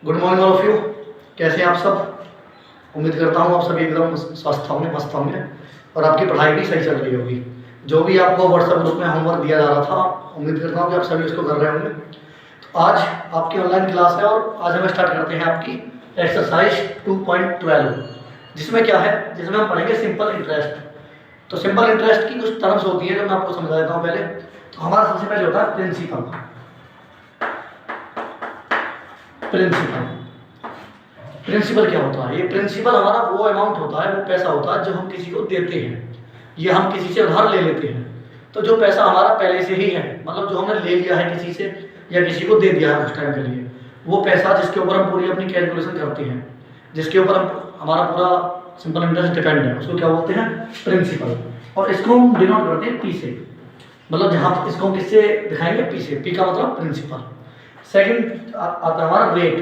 Good morning all of you. कैसे हैं आप सब? उम्मीद करता हूँ आप सभी एकदम स्वस्थ होंगे, मस्त होंगे और आपकी पढ़ाई भी सही चल रही होगी। जो भी आपको व्हाट्सएप ग्रुप में होमवर्क दिया जा रहा था, उम्मीद करता हूँ कि आप सभी उसको कर रहे होंगे। तो आज आपकी ऑनलाइन क्लास है और आज हम स्टार्ट करते हैं आपकी एक्सरसाइज 2.12, जिसमें क्या है, जिसमें हम पढ़ेंगे सिंपल इंटरेस्ट। तो सिंपल इंटरेस्ट की कुछ टर्म्स होती है जो मैं आपको समझा देता हूँ पहले। तो हमारा सबसे पहले होता है प्रिंसिपल। प्रिंसिपल क्या होता है? ये प्रिंसिपल हमारा वो अमाउंट होता है, वो पैसा होता है जो हम किसी को देते हैं या हम किसी से उधार ले लेते हैं। तो जो पैसा हमारा पहले से ही है, मतलब जो हमने ले लिया है किसी से या किसी को दे दिया है उस टाइम के लिए, वो पैसा जिसके ऊपर हम पूरी अपनी कैलकुलेशन करते हैं, जिसके ऊपर हम हमारा पूरा सिंपल इंटरेस्ट डिपेंड है, उसको क्या बोलते हैं? प्रिंसिपल। और इसको हम डिनोट करते हैं पी से, मतलब जहाँ इसको हम किससे दिखाएंगे? पी से। पी का मतलब प्रिंसिपल। सेकंड आता है हमारा रेट।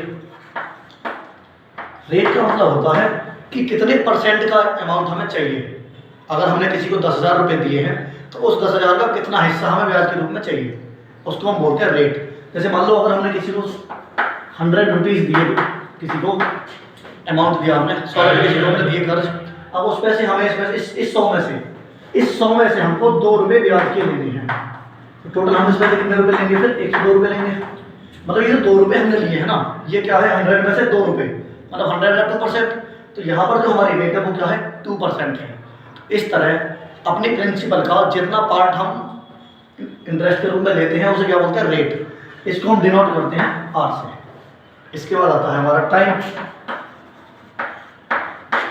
रेट का मतलब होता है कि कितने परसेंट का अमाउंट हमें चाहिए। अगर हमने किसी को 10,000 रुपये दिए हैं तो उस 10,000 का कितना हिस्सा हमें ब्याज के रूप में चाहिए, उसको हम बोलते हैं रेट। जैसे मान लो अगर हमने किसी को 100 रुपीज़ दिए, किसी को अमाउंट दिया, हमने 100 रुपये किसी को हमने दिए कर्ज, अब उस पैसे हमें इस 100 में से हमको 2 रुपये ब्याज के लेने हैं। तो टोटल हम इसमें से कितने रुपये लेंगे? फिर 102 रुपये लेंगे। मतलब ये जो 2 रुपये हमने लिए हैं ना, ये क्या है? 100 में से 2 रुपये, मतलब 100 का 2%। तो यहाँ पर जो हमारी रेट है वो क्या है? 2% है। इस तरह अपनी प्रिंसिपल का जितना पार्ट हम इंटरेस्ट के रूप में लेते हैं उसे क्या बोलते हैं? रेट। इसको हम डिनोट करते हैं आर से। इसके बाद आता है हमारा टाइम।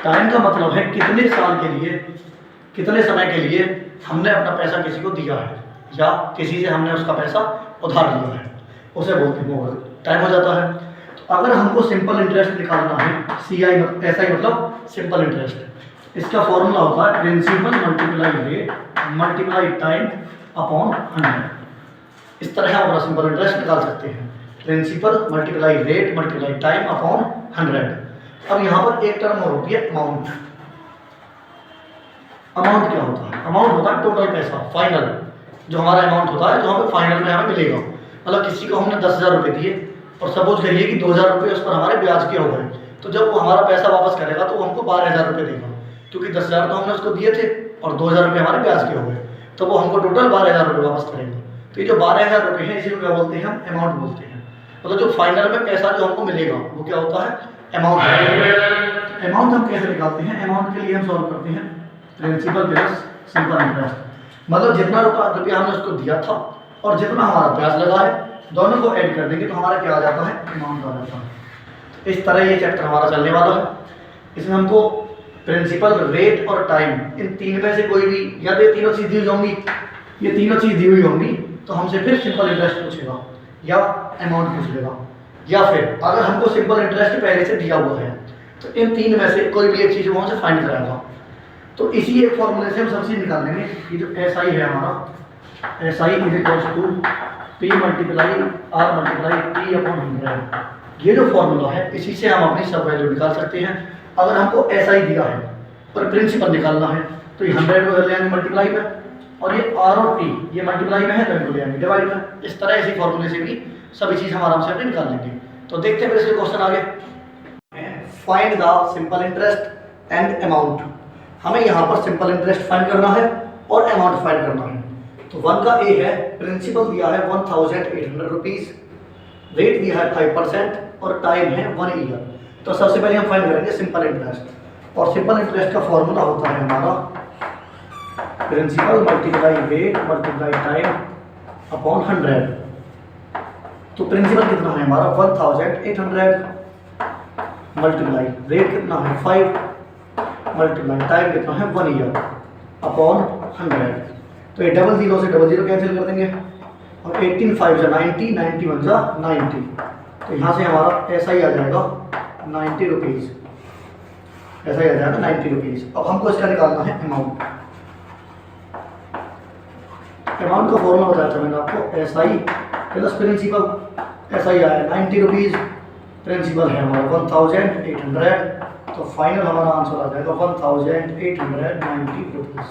टाइम का मतलब है कितने साल के लिए, कितने समय के लिए हमने अपना पैसा किसी को दिया है या किसी से हमने उसका पैसा उधार लिया है, उसे बोलते हैं वो टाइम हो जाता है। तो अगर हमको सिंपल इंटरेस्ट निकालना है, CI SI मतलब सिंपल इंटरेस्ट, इसका फॉर्मूला होता है principal multiply rate multiply time upon 100। इस तरह हम अपना सिंपल इंटरेस्ट निकाल सकते हैं, principal multiply rate multiply time upon 100। अब यहाँ पर एक टर्म और होती है अमाउंट। अमाउंट क्या होता है? अमाउंट होता है टोटल पैसा, फाइनल जो हमारा अमाउंट होता है, जो हमें फाइनल में हमें मिलेगा। मतलब किसी को हमने 10,000 रुपये दिए और सपोज करिए कि 2,000 रुपये उस पर हमारे ब्याज के हो गए, तो जब वो हमारा पैसा वापस करेगा तो वो हमको 12,000 रुपये देगा, क्योंकि 10,000 तो हमने उसको दिए थे और 2,000 रुपये हमारे ब्याज के हो गए, तो वो हमको टोटल 12,000 रुपये वापस करेगा। तो ये जो 12,000 रुपये हैं, इसी को क्या बोलते हैं? हम अमाउंट बोलते हैं। मतलब जो फाइनल में पैसा जो हमको मिलेगा वो क्या होता है? अमाउंट। अमाउंट हम कैसे निकालते हैं? अमाउंट के लिए हम सॉल्व करते हैं प्रिंसिपल प्लस सिंपल इंटरेस्ट। मतलब जितना रुपया हमने उसको दिया था और जितना हमारा ब्याज लगा है, दोनों को ऐड कर देंगे तो हमारा क्या आ जाता है? अमाउंट आ जाता है। इस तरह ये चैप्टर हमारा चलने वाला है। इसमें हमको प्रिंसिपल, रेट और टाइम, इन तीन में से कोई भी, या तो ये तीनों चीज़ दी हुई होंगी, ये तीनों चीज़ दी हुई होंगी तो हमसे फिर सिंपल इंटरेस्ट पूछेगा या अमाउंट पूछ लेगा, या फिर अगर हमको सिंपल इंटरेस्ट पहले से दिया हुआ है तो इन तीन में से कोई भी एक चीज़ वो हमसे फाइंड कराएगा। तो इसी एक फॉर्मूले से हम सब चीज़ निकाल लेंगे। ये जो SI है हमारा, SI is equals to P multiply R multiply T upon 100। ये जो फॉर्मूला है इसी से हम अपनी सब वैल्यू निकाल सकते हैं। अगर हमको SI दिया है और प्रिंसिपल निकालना है तो ये 100 को ले आएंगे मल्टीप्लाई में, और ये R और T ये मल्टीप्लाई में है तो इनको ले आएंगे डिवाइड में। इस तरह इसी फॉर्मूले से भी सभी चीज़ हम आराम से अपनी निकाल लेंगे। तो देखते हैं फिर इसके क्वेश्चन आगे। Find the simple interest and amount. हमें यहाँ पर सिंपल इंटरेस्ट फाइंड करना है और अमाउंट फाइंड करना है। तो 1 का A है, प्रिंसिपल दिया है 1,800 रुपीज़, रेट दिया है 5% और टाइम है 1 ईयर। तो सबसे पहले हम फाइंड करेंगे सिंपल इंटरेस्ट, और सिंपल इंटरेस्ट का फॉर्मूला होता है हमारा principal multiply rate multiply time upon 100। तो प्रिंसिपल कितना है हमारा? 1,800 मल्टीप्लाई रेट कितना है? 5 मल्टीप्लाई टाइम कितना है? 1 ईयर अपॉन 100। तो ये डबल जीरो से डबल जीरो कैंसिल कर देंगे और 18 5 जा 90, 90 1 जा 90। तो यहाँ से हमारा SI आ जाएगा 90 रुपीज़, SI आ जाएगा 90 रुपीज़। अब हमको इसका निकालना है अमाउंट। अमाउंट का फॉर्मूला बताया था मैंने आपको, SI प्लस प्रिंसिपल। SI आया 90 रुपीज़, प्रिंसिपल है हमारा 1,800, तो फाइनल हमारा आंसर आ जाएगा 1,890 रुपीज़।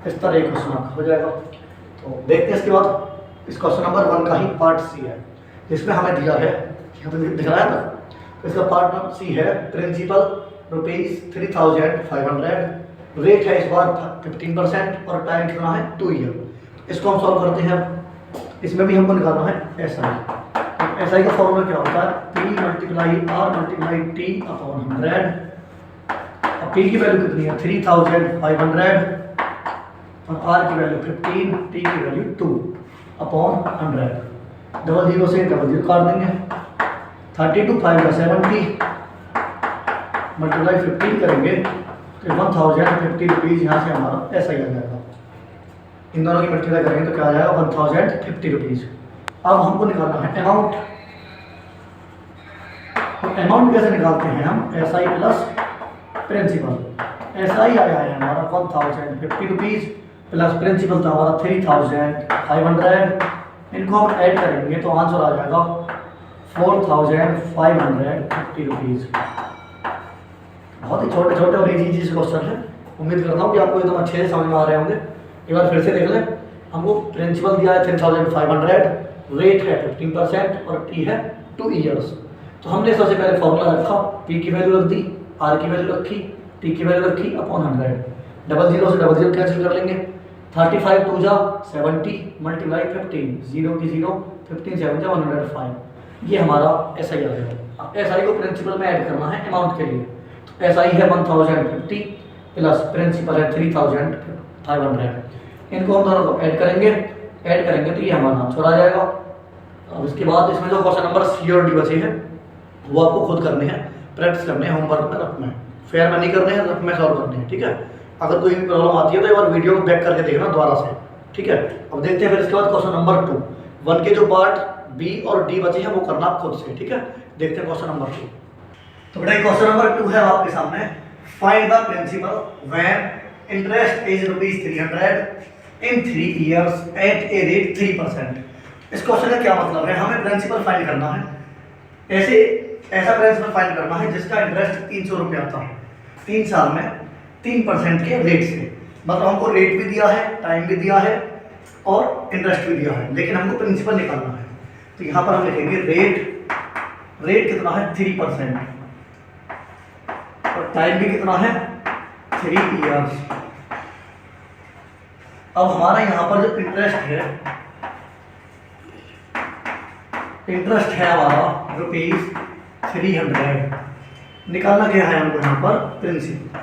इस तरह एक क्वेश्चन आपका हो जाएगा। तो देखते हैं इसके बाद इस क्वेश्चन नंबर 1 का ही पार्ट C है, जिसमें हमें दिया है यहाँ तो दिख रहा है ना। तो इसका पार्ट नंबर सी है, प्रिंसिपल ₹3,500, रेट है इस बार 15% और टाइम कितना है 2 ईयर। इसको हम सॉल्व करते हैं। इसमें भी हमको निकालना है SI। SI का फॉर्मूला क्या होता है, P × R × T/100। अब P की वैल्यू कितनी है 3,500 और R की वैल्यू 15, T की वैल्यू 2/100। डबल जीरो से डबल जीरो काट देंगे। 32 5 का 70 मल्टीप्लाई 15 करेंगे तो 1050 रुपीज़ यहाँ से हमारा SI आ जाएगा। इन दोनों की मल्टीप्लाई करेंगे तो क्या आ जाएगा 1050 रुपीज़। अब हमको निकालना है अमाउंट। तो अमाउंट कैसे निकालते हैं हम, SI प्लस प्रिंसिपल। SI आया है हमारा 1050 रुपीज़ प्लस प्रिंसिपल था हमारा 3,500। इनको हम ऐड करेंगे तो आंसर आ जाएगा 4,550 रुपीज़। बहुत ही छोटे छोटे और इजी इजी क्वेश्चन है। उम्मीद करता हूँ कि आपको एकदम अच्छे से समझ में आ रहे होंगे। एक बार फिर से देख लें। हमको प्रिंसिपल दिया है 3,500, रेट है 15% और T है 2 ईयर्स। तो हमने सबसे पहले फॉर्मूला रखा, P की वैल्यू रख दी, R की वैल्यू रखी, T की वैल्यू रखी /100। डबल जीरो से डबल जीरो कैंसिल कर लेंगे। 35 2 जा 70 मल्टीप्लाई 15, 0 की 0, 15 7 जा 105। ये हमारा SI आ गया। अब SI को प्रिंसिपल में ऐड करना है अमाउंट के लिए। तो SI है 1050 प्लस प्रिंसिपल है 3,500। इनको हम दोनों को ऐड करेंगे तो ये हमारा आंसर आ जाएगा। अब इसके बाद इसमें जो क्वेश्चन नंबर C और D बचे हैं वो आपको खुद करने हैं, प्रैक्टिस करने हैं, होमवर्क में रखना है। फेयर में नहीं करने हैं, रफ में सॉल्व करने हैं, ठीक है। अगर कोई प्रॉब्लम आती है तो एक बार वीडियो को बैक करके देखना दोबारा से, ठीक है। अब देखते हैं फिर इसके बाद क्वेश्चन नंबर 2। 1 के जो पार्ट B और D बचे हैं वो करना आप खुद से, ठीक है। देखते हैं क्वेश्चन नंबर 2। तो बेटा क्वेश्चन नंबर 2 है आपके सामने। Find the principal when interest is ₹300 in 3 years at a rate 3%। इस क्वेश्चन का क्या मतलब है, हमें प्रिंसिपल फाइंड करना है। ऐसा प्रिंसिपल फाइंड करना है जिसका इंटरेस्ट 300 रुपये आता है 3 साल में 3% के रेट से। मतलब हमको रेट भी दिया है, टाइम भी दिया है और इंटरेस्ट भी दिया है, लेकिन हमको प्रिंसिपल निकालना है। तो यहाँ पर हम लिखेंगे रेट कितना है 3% और टाइम भी कितना है 3 ईयर्स। अब हमारा यहाँ पर जो इंटरेस्ट है हमारा ₹300। निकालना क्या है हमको यहाँ पर प्रिंसिपल,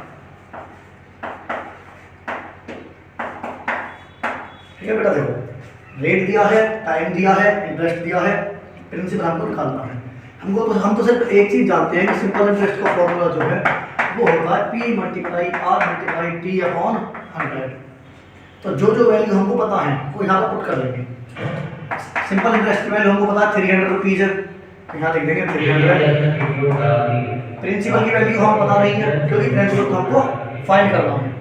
ठीक है बेटा। देखो रेट दिया है, टाइम दिया है, इंटरेस्ट दिया है, प्रिंसिपल हमको निकालना है। हम तो सिर्फ एक चीज जानते हैं कि सिंपल इंटरेस्ट का फॉर्मूला जो है वो होता है P × R × T/100। तो जो वैल्यू हमको पता है वो यहाँ पर पुट कर लेंगे। सिंपल इंटरेस्ट की वैल्यू हमको पता है 300 रुपीज़ है, तो यहाँ लिख देंगे 300। प्रिंसिपल की वैल्यू हमें पता नहीं है क्योंकि प्रिंसिपल तो हमको फाइंड करना है।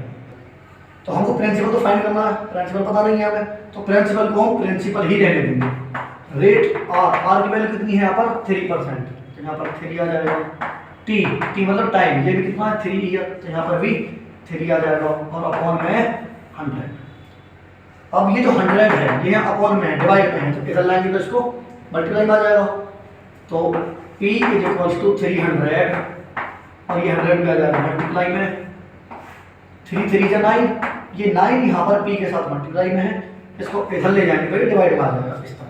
तो हमको प्रिंसिपल तो फाइंड करना है, प्रिंसिपल पता नहीं है हमें, तो प्रिंसिपल को हम प्रिंसिपल ही रहने देंगे। रेट R की वैल्यू कितनी है यहाँ पर 3%, तो यहाँ पर 3 आ जाएगा। T मतलब टाइम, ये भी कितना है 3 ईयर, तो यहाँ पर भी 3 आ जाएगा और अपॉन में 100। अब ये जो 100 है ये अपॉन में डिवाइड में है, तो इधर लाएंगे तो इसको मल्टीप्लाई में आ जाएगा। तो P = 300 और ये 100 में आ जाएगा मल्टीप्लाई में। 3 3 जा 9, ये 9 यहाँ पर P के साथ मल्टीप्लाई में है, इसको इधर ले जाएंगे तो ये डिवाइड में आ जाएगा इस तरह,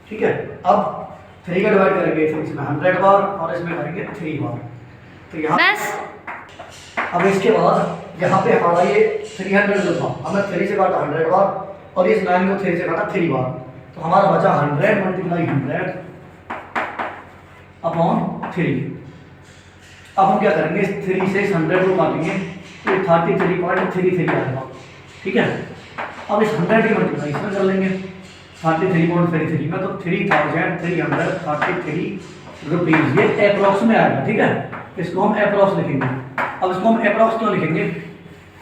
ठीक है। अब 3 का डिवाइड करेंगे फिर इसमें 100 बार और इसमें करेंगे 3 बार। तो यहाँ अब इसके बाद यहाँ पे हमारा ये 300 जो था हमने 3 से काटा 100 बार और इस 9 को 3 से काटा 3 बार, तो हमारा बचा 100 × 100/3। अब हम क्या करेंगे, 3 से 100 को काटेंगे तो 33.33 आएगा, ठीक है। अब इस 100 की मल्टीप्लाई इसमें कर लेंगे 33.33 में, तो 3,333 रुपीज़ ये अप्रॉक्स में आएगा, ठीक है। इसको हम अप्रॉक्स लिखेंगे। अब इसको हम अप्रॉक्स क्यों लिखेंगे,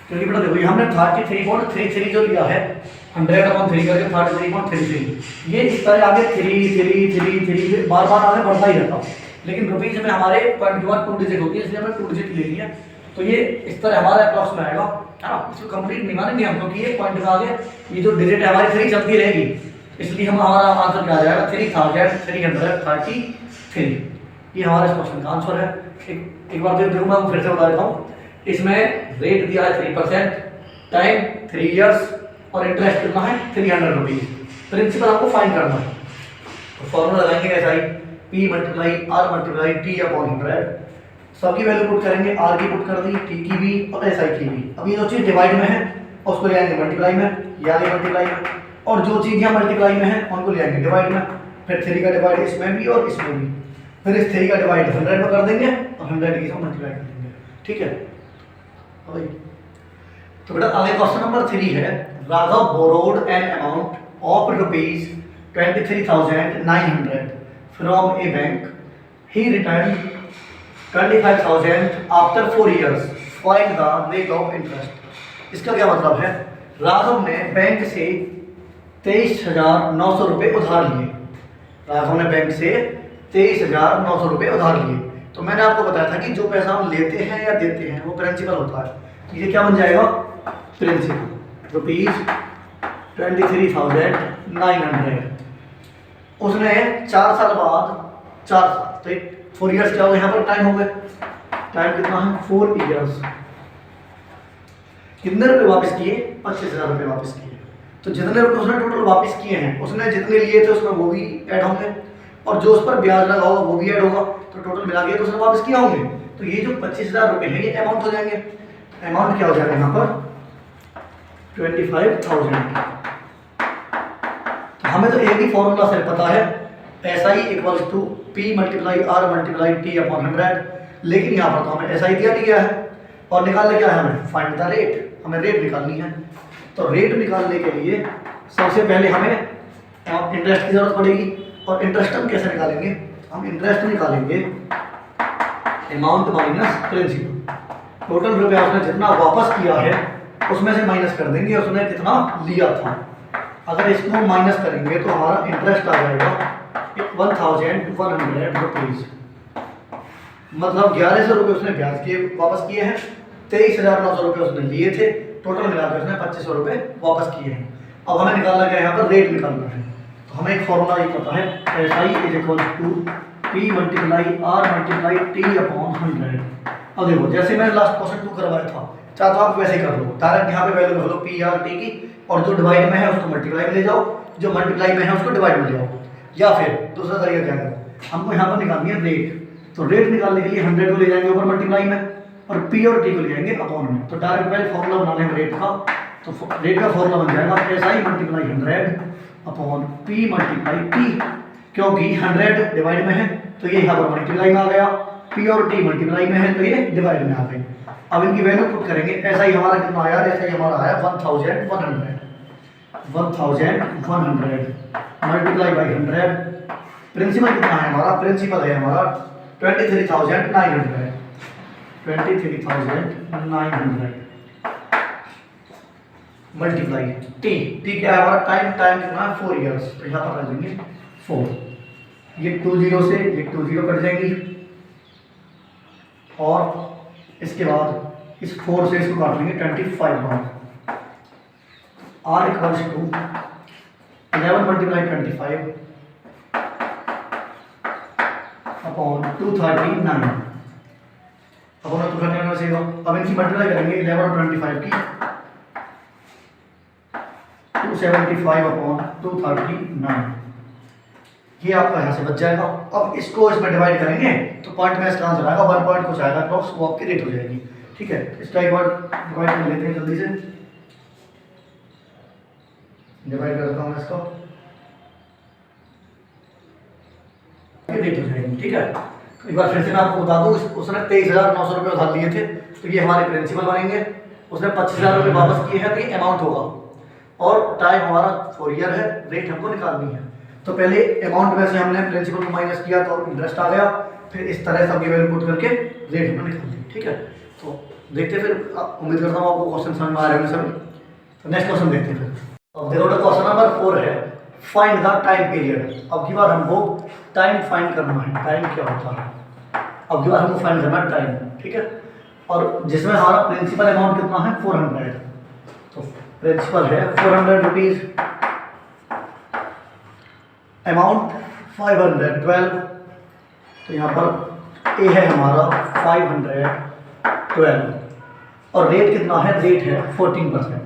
क्योंकि बेटा देखो ये हमने 33.33 जो लिया है 100/3 करके 33.33, ये इस तरह आगे 3 बार आगे बढ़ता ही रहता, लेकिन रुपीज़ में हमारे पॉइंट के बाद 2 डिजिट होती है, इसलिए हमने 2 डिजिट ले लिया। तो ये इस तरह हमारे अप्रॉक्स में आएगा, है ना। इसको कंप्लीट नहीं मानेंगे हम, क्योंकि ये पॉइंट में आगे ये जो डिजिट है हमारी 3 चलती रहेगी, इसलिए हम हमारा आंसर क्या आ जाएगा 3,333 3। ये हमारा इस क्वेश्चन का आंसर है। एक बार देखो मैं फिर से बता देता हूँ। इसमें रेट दिया है 3%, टाइम 3 इयर्स और इंटरेस्ट कितना है 300 रुपीज। प्रिंसिपल आपको फाइंड करना है। तो फॉर्मूला लगाएंगे ऐसा ही, P multiply R multiply T upon 100। सबकी वैल्यू पुट करेंगे, R की पुट कर दी, T की भी और SI की भी। अब ये जो चीज़ डिवाइड में है उसको ले आएंगे मल्टीप्लाई में, या मल्टीप्लाई में, और जो चीज़ यहाँ मल्टीप्लाई में है उनको ले आएंगे डिवाइड में। फिर 3 का डिवाइड इसमें भी और इसमें भी, फिर इस 3 का डिवाइड 100 में कर देंगे और 100 की मल्टीप्लाई कर देंगे। ठीक है भाई। तो बेटा आगे क्वेश्चन नंबर 3 है, Raghav borrowed an amount of rupees 23,900 from A bank, he return 25,000 after 4 years, find the rate of interest. इसका क्या मतलब है, राघव ने बैंक से 23,900 रुपये उधार लिए। राघव ने बैंक से 23,900 रुपये उधार लिए। तो मैंने आपको बताया था कि जो पैसा हम लेते हैं या देते हैं वो प्रिंसिपल होता है। तो ये क्या बन जाएगा, प्रिंसिपल रुपीज 23,900। उसने 4 साल बाद, 4 साल तो 4 ईयर्स क्या हो गए यहाँ पर टाइम हो गए, टाइम कितना है 4 ईयर्स। कितने रुपए वापस किए, 25,000 रुपये वापस किए। तो जितने रुपए उसने टोटल वापस किए हैं उसने जितने लिए थे उसमें वो भी ऐड होंगे और जो उस पर ब्याज लगा होगा वो भी ऐड होगा। तो टोटल मिला के तो उसने वापस किया होंगे। तो ये जो 25,000 रुपये हैं ये अमाउंट हो जाएंगे। अमाउंट क्या हो जाएगा यहाँ पर 25,000। तो हमें तो एक ही फॉर्मूला से पता है, SI equals to P multiply R multiply T upon 100। लेकिन यहाँ पर तो हमें SI दिया नहीं गया है और निकालने क्या है हमें, फाइंड द रेट। हमें रेट निकालनी है। तो रेट निकालने के लिए सबसे पहले हमें इंटरेस्ट की जरूरत पड़ेगी। और इंटरेस्ट हम कैसे निकालेंगे, हम इंटरेस्ट निकालेंगे अमाउंट माइनस प्रिंसिपल। टोटल रुपया उसने जितना वापस किया है उसमें से माइनस कर देंगे उसने कितना लिया था। अगर इसको माइनस करेंगे तो हमारा इंटरेस्ट आ जाएगा 1,100 रुपीज। मतलब 1,100 रुपये उसने ब्याज के वापस किए हैं, 23,900 रुपये उसने लिए थे, टोटल मिलाकर उसने 2,500 रुपये वापस किए हैं। अब हमें निकालना क्या है, यहाँ पर रेट निकालना है। तो हमें एक फॉर्मूला ये पता है, SI is equal to P multiply R multiply T upon 100। अब देखो जैसे मैंने लास्ट क्वेश्चन 2 करवाया था, चाहे तो आप वैसे कर लो, डायरेक्ट यहाँ पे वैल्यू रख लो P R T की, और जो डिवाइड में है उसको मल्टीप्लाई में ले जाओ, जो मल्टीप्लाई में है उसको डिवाइड में ले जाओ। या फिर दूसरा तरीका क्या है, हमको यहाँ पर निकालनी है रेट। तो रेट निकालने के लिए 100 को ले जाएंगे ऊपर मल्टीप्लाई में और P और T को ले जाएंगे अपॉन में। तो डायरेक्ट पहले फॉर्मूला बना लेंगे रेट का। तो रेट का फॉर्मूला बन जाएगा SI multiply 100 upon P multiply T, क्योंकि 100 डिवाइड में है तो ये यहाँ पर मल्टीप्लाई में आ गया, P और T मल्टीप्लाई में है तो ये डिवाइड में आ गई। अब इनकी वैल्यू पुट करेंगे। SI हमारा कितना आया, SI हमारा आया 1,100 मल्टीप्लाई बाई 100। प्रिंसिपल कितना है हमारा, प्रिंसिपल है हमारा 23,900 मल्टीप्लाई टी क्या है हमारा, टाइम कितना है 4 ईयर्स। तो यहाँ पर रख देंगे 4। ये 2 0 से ये 2 0 कट जाएंगी और इसके बाद इस 4 से इसको काट लेंगे 25 बार। R equals to 11 multiply 25 upon 239 upon 239 से। अब इनकी मल्टीप्लाई करेंगे 11 और 25 की, 275 अपॉन 239। ये आपका यहाँ से बच जाएगा। अब इसको इसमें डिवाइड करेंगे तो पॉइंट में इसका आंसर आएगा 1 पॉइंट कुछ आएगा अप्रॉक्स, वो आपकी रेट हो जाएगी। ठीक है, इसका एक बार डिवाइड कर लेते हैं जल्दी से। डिवाइड करता हूँ इसको, रेट हो जाएगी। ठीक है, तो एक बार फिर से मैं आपको बता दूँ, उसने 23,900 रुपये उधार लिए थे तो ये हमारे प्रिंसिपल बनेंगे। उसने 25,000 रुपये वापस किए हैं तो ये अमाउंट होगा। और टाइम हमारा 4 ईयर है, रेट हमको निकालनी है। तो पहले अमाउंट में से हमने प्रिंसिपल को माइनस किया तो इंटरेस्ट आ गया, फिर इस तरह सबकी वैल्यू पुट करके रेट हमने निकाल दी। ठीक है, तो देखते फिर, उम्मीद करता हूँ आपको क्वेश्चन समझ में आ रहे होंगे सभी। तो नेक्स्ट क्वेश्चन देखते हैं फिर। अब देखो क्वेश्चन नंबर 4 है, फाइंड द टाइम पीरियड। अब की बार हमको टाइम फाइंड करना है, टाइम क्या होता है। अब की बार हमको फाइंड करना है टाइम। ठीक है, और जिसमें हमारा प्रिंसिपल अमाउंट कितना है 400। तो प्रिंसिपल है 400 रुपीज, अमाउंट 512 तो यहाँ पर ए है हमारा 512 और रेट कितना है, रेट है 14%।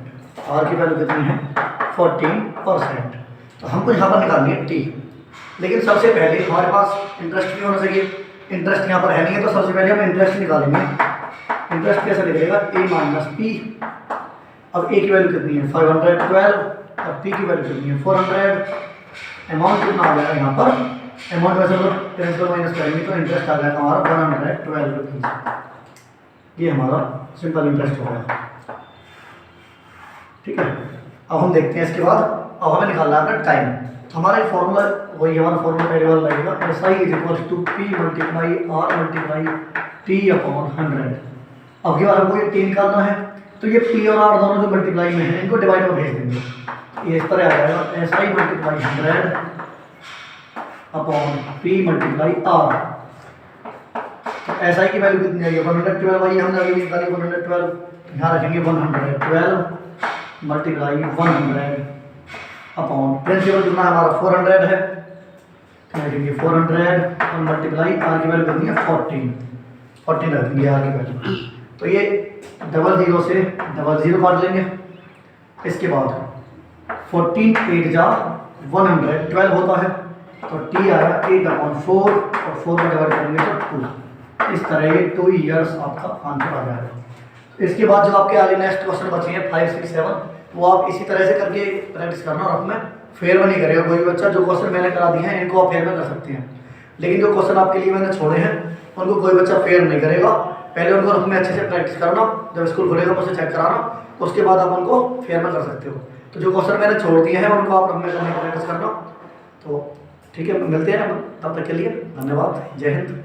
आर की वैल्यू कितनी है, 14%। तो हमको यहाँ पर निकालनी है टी। लेकिन सबसे पहले हमारे पास इंटरेस्ट भी होना चाहिए, इंटरेस्ट यहाँ पर है नहीं है, तो सबसे पहले हम इंटरेस्ट निकालेंगे। इंटरेस्ट कैसे निकलेगा, ए माइनस पी। अब ए की वैल्यू कितनी है 512 और पी की वैल्यू कितनी है 400। अमाउंट कितना आ जाएगा यहाँ पर, अमाउंट वैसे तो प्रिंसिपल माइनस करेंगे तो इंटरेस्ट आ जाएगा हमारा 112 रुपीज़। ये हमारा सिंपल इंटरेस्ट हो गया, ठीक है। अब हम देखते हैं इसके बाद, अब हमें निकालना है टाइम। तो हमारा एक फॉर्मूला वही हमारा फॉर्मूला पहले वाला लगेगा, S I is equal to P multiply R multiply T upon 100। अब की बार हमको ये टी निकालना है, तो ये पी और आर दोनों जो मल्टीप्लाई में है इनको डिवाइड में भेज देंगे। ये इस तरह आ जाएगा S I multiply 100 upon P multiply R. तो एस आई की वैल्यू कितनी आएगी 112, वही हमने अभी निकाली 112। यहाँ रखेंगे 112 मल्टीप्लाई 100 अपॉन प्रिंसिपल कितना हमारा 400 है, तो लिखेंगे 400 और मल्टीप्लाई आर की वैल्यू कितनी है 14 रख देंगे आर की वैल्यू। तो ये डबल जीरो से डबल जीरो काट लेंगे। इसके बाद 14 8 जा 112 होता है, तो टी आया 8/4 और 4 में डिवाइड करेंगे तो 2। इस तरह ये 2 ईयर्स आपका आंसर आ जाएगा। इसके बाद जो आपके आगे नेक्स्ट क्वेश्चन बचे हैं 5 6 7, वो आप इसी तरह से करके प्रैक्टिस करना और अपने फेयर में नहीं करेगा कोई बच्चा। जो क्वेश्चन मैंने करा दिए हैं इनको आप फेयर में कर सकते हैं, लेकिन जो क्वेश्चन आपके लिए मैंने छोड़े हैं उनको कोई बच्चा फेयर नहीं करेगा। पहले उनको रफ में अच्छे से प्रैक्टिस करना, जब स्कूल खुलेगा मुझसे चेक कराना, उसके बाद आप उनको फेयर में कर सकते हो। तो जो क्वेश्चन मैंने छोड़ दिए हैं उनको आप रफ में करने की प्रैक्टिस करना। तो ठीक है, मिलते हैं तब तक के लिए धन्यवाद, जय हिंद।